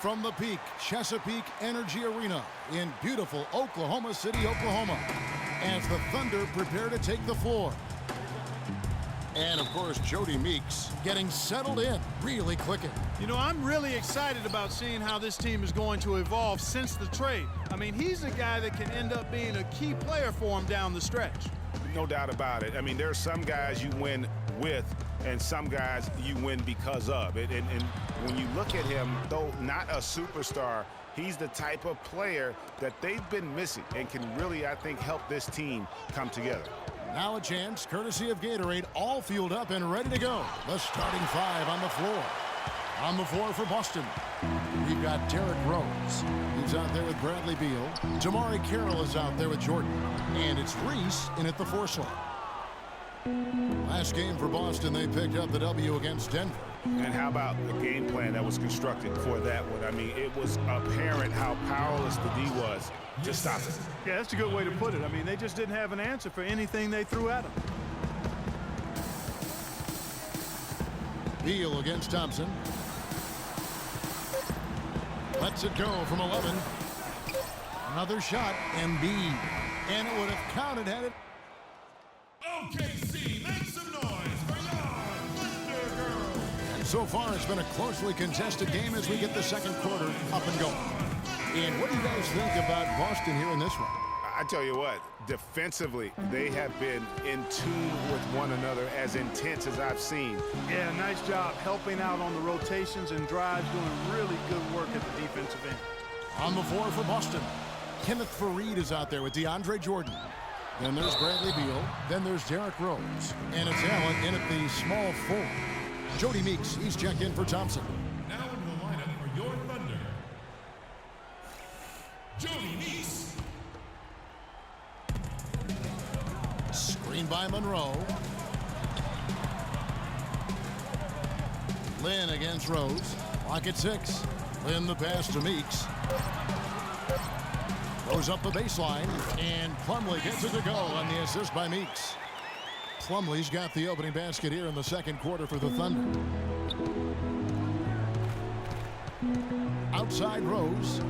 From the Peak Chesapeake Energy Arena in beautiful Oklahoma City, Oklahoma, as the Thunder prepare to take the floor. And, of course, Jody Meeks getting settled in, really clicking. You know, I'm really excited about seeing how this team is going to evolve since the trade. I mean, he's a guy that can end up being a key player for him down the stretch. No doubt about it. I mean, there are some guys you win with and some guys you win because of it. And when you look at him, though not a superstar, he's the type of player that they've been missing and can really, I think, help this team come together. Now a chance, courtesy of Gatorade, all fueled up and ready to go. The starting five on the floor. On the floor for Boston, we've got Derrick Rose. He's out there with Bradley Beal. Damari Carroll is out there with Jordan. And it's Reese in at the 4 slot. Last game for Boston, they picked up the W against Denver. And how about the game plan that was constructed for that one? I mean, it was apparent how powerless the D was to stop it. Yeah, that's a good way to put it. I mean, they just didn't have an answer for anything they threw at him. Beal against Thompson. Lets it go from 11. Another shot, Embiid. And it would have counted had it. OKC, make some noise for your Thunder Girls. So far, it's been a closely contested game as we get the second quarter up and going. And what do you guys think about Boston here in this one? I tell you what, defensively, they have been in tune with one another as intense as I've seen. Yeah, nice job helping out on the rotations and drives, doing really good work at the defensive end. On the floor for Boston, Kenneth Faried is out there with DeAndre Jordan. Then there's Bradley Beal. Then there's Derrick Rose. And it's Allen in at the small 4. Jody Meeks, he's checked in for Thompson. Now into the lineup for your Thunder, Jody Meeks. Screen by Monroe. Lynn against Rose. Clock at 6. Lynn the pass to Meeks. Goes up the baseline, and Plumlee gets it to go on the assist by Meeks. Plumlee's got the opening basket here in the second quarter for the Thunder. Outside Rose.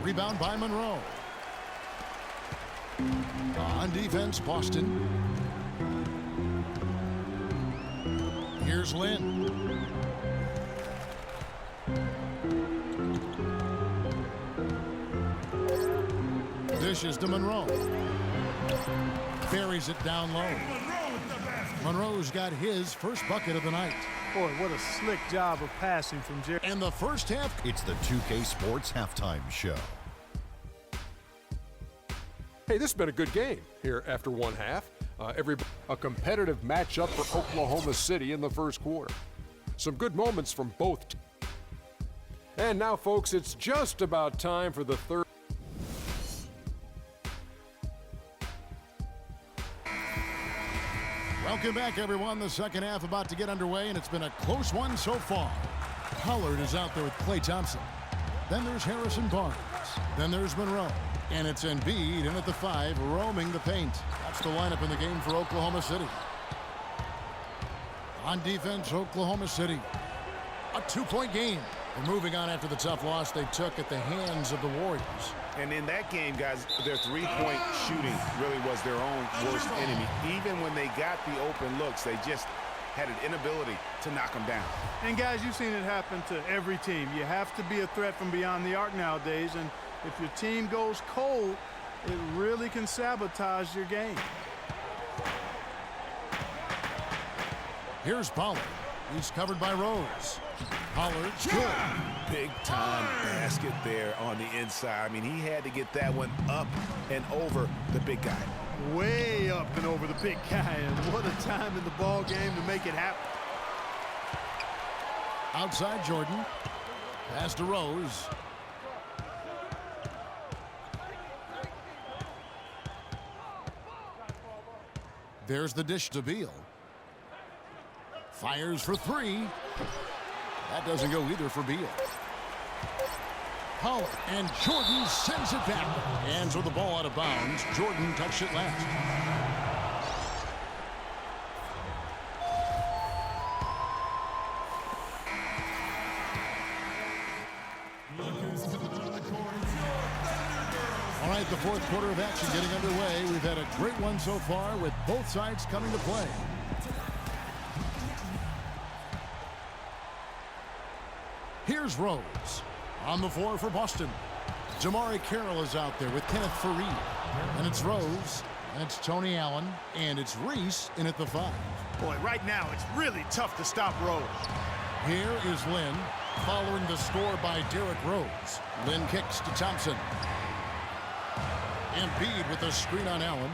Rebound by Monroe. On defense, Boston. Here's Lynn. Dishes to Monroe. Buries it down low. Monroe's got his first bucket of the night. Boy, what a slick job of passing from Jerry. In the first half, It's the 2K Sports Halftime Show. Hey, this has been a good game here after one half. A competitive matchup for Oklahoma City in the first quarter. Some good moments from both teams. And now, folks, it's just about time for the third. welcome back, everyone. The second half about to get underway, and it's been a close one so far. Pollard is out there with Klay Thompson. Then there's Harrison Barnes. Then there's Monroe. And it's Embiid in at the 5, roaming the paint. That's the lineup in the game for Oklahoma City. On defense, Oklahoma City. A 2-point game. They're moving on after the tough loss they took at the hands of the Warriors. And in that game, guys, their three-point shooting really was their own worst enemy. Even when they got the open looks, they just had an inability to knock them down. And, guys, you've seen it happen to every team. You have to be a threat from beyond the arc nowadays, and if your team goes cold, it really can sabotage your game. Here's Pollard. He's covered by Rose. Pollard's good. Big-time basket there on the inside. I mean, he had to get that one up and over the big guy. Way up and over the big guy, and what a time in the ball game to make it happen. Outside Jordan. Pass to Rose. There's the dish to Beal. Fires for 3. That doesn't go either for Beal. Pollard, and Jordan sends it back. And so the ball out of bounds. Jordan touched it last. right, the fourth quarter of action getting underway. We've had a great one so far with both sides coming to play. Here's Rose on the floor for Boston. Jamari Carroll is out there with Kenneth Faried. And it's Rose, and it's Tony Allen, and it's Reese in at the 5. Boy, right now it's really tough to stop Rose. Here is Lynn following the score by Derrick Rose. Lynn kicks to Thompson. Embiid with a screen on Allen.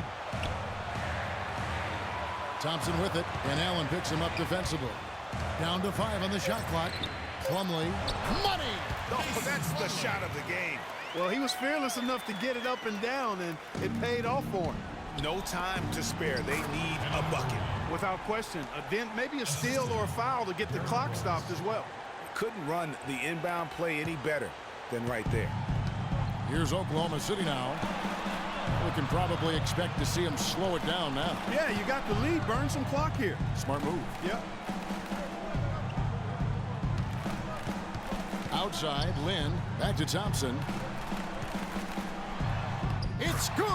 Thompson with it, and Allen picks him up defensively. Down to 5 on the shot clock. Plumlee, money! Oh, that's the shot of the game. Well, he was fearless enough to get it up and down, and it paid off for him. No time to spare. They need a bucket. Without question, maybe a steal or a foul to get the clock stopped as well. Couldn't run the inbound play any better than right there. Here's Oklahoma City now. We can probably expect to see them slow it down now. Yeah, you got the lead. Burn some clock here. Smart move. Yep. Outside, Lynn, back to Thompson. It's good!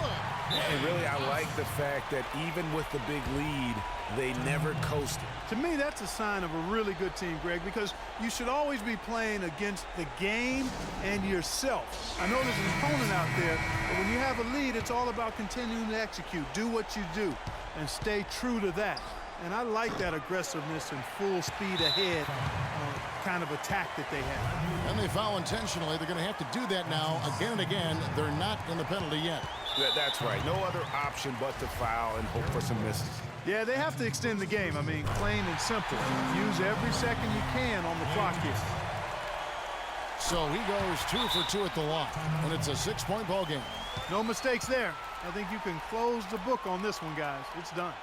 And really, I like the fact that even with the big lead, they never coasted. To me, that's a sign of a really good team, Greg, because you should always be playing against the game and yourself. I know there's an opponent out there, but when you have a lead, it's all about continuing to execute. Do what you do and stay true to that. And I like that aggressiveness and full speed ahead kind of attack that they have. And they foul intentionally. They're going to have to do that now again and again. They're not in the penalty yet. That's right. No other option but to foul and hope for some misses. Yeah, they have to extend the game. I mean, plain and simple. Use every second you can on the clock here. So he goes 2 for 2 at the line, and it's a 6-point ball game. No mistakes there. I think you can close the book on this one, guys. It's done.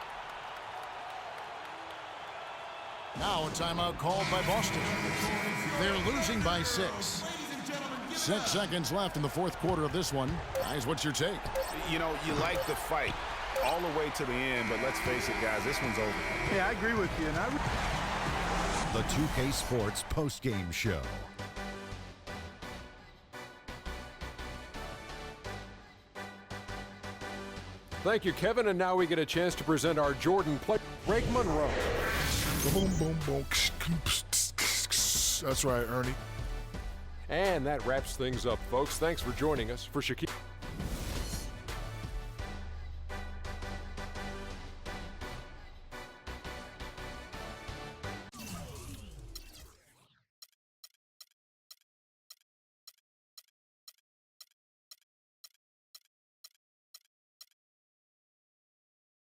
Now a timeout called by Boston. They're losing by 6. 6 seconds left in the fourth quarter of this one. Guys, what's your take? You know, you like the fight all the way to the end, but let's face it, guys, this one's over. Yeah, I agree with you. And The 2K Sports postgame show. Thank you, Kevin. And now we get a chance to present our Jordan play, Greg Monroe. Boom, boom, boom. That's right, Ernie. And that wraps things up, folks. Thanks for joining us. For Shaquille